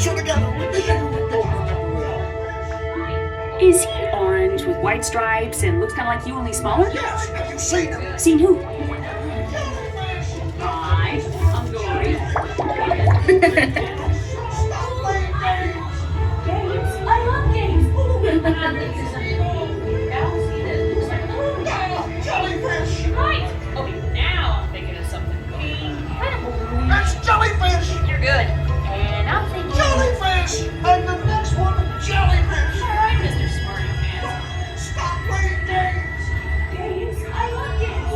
Is he orange with white stripes and looks kind of like you, only smaller? Yes, have you seen him? Seen who? Hi, I'm Dory. Games? I love games. Jellyfish! Right. Okay, now I'm thinking of something incredible. That's jellyfish! You're good. And I'm thinking. Jellyfish! And the next one, jellyfish! All right, Mr. Smarty Pants. Stop playing games! Games? I love games.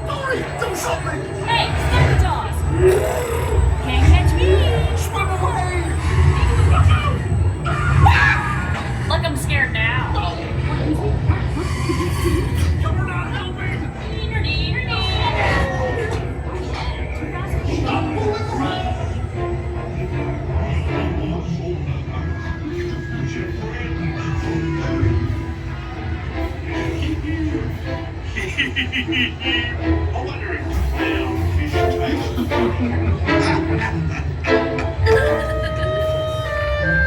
Dory, do something! Hey, stop the jaws. Can't catch me. Swim away! Look, I'm scared now. You're not helping! Stop fooling around! I wonder if clownfish taste.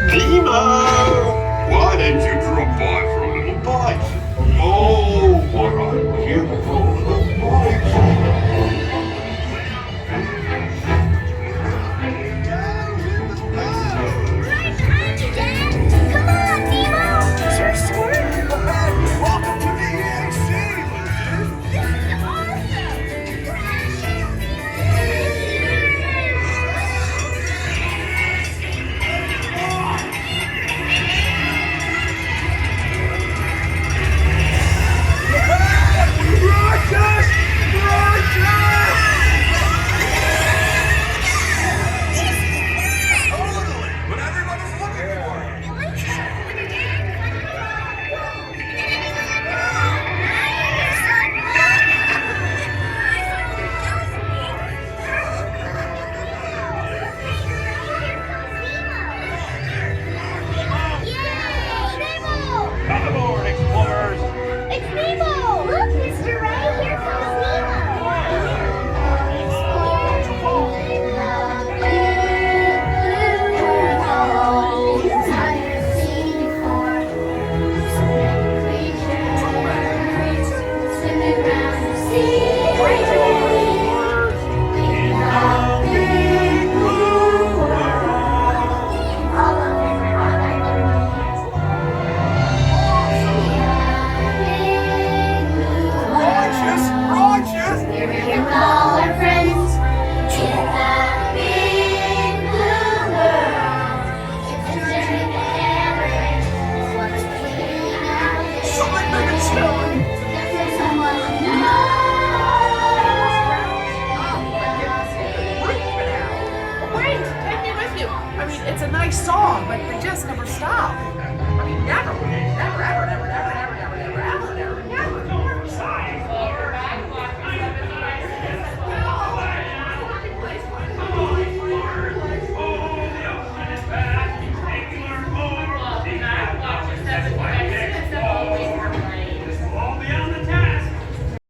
Nemo! Why didn't you drop by for a little bite? Oh, what a beautiful little bite! Right behind you, Dad! Come on, Nemo! Sure, Squirt! Welcome to the EAC! This is awesome! Crash it, Rocket! Rocket! Totally! What everybody's looking for! Come aboard, explorers! It's Nemo! Look, Mr. Ray, here comes Righteous! Righteous! all our friends to that big blue world. It's a journey that never ends. What's waiting out there? Something big and scary! There's someone who knows. Wait, take me with you. I mean, it's a nice song, but they just never stop. I mean, never, ever, ever.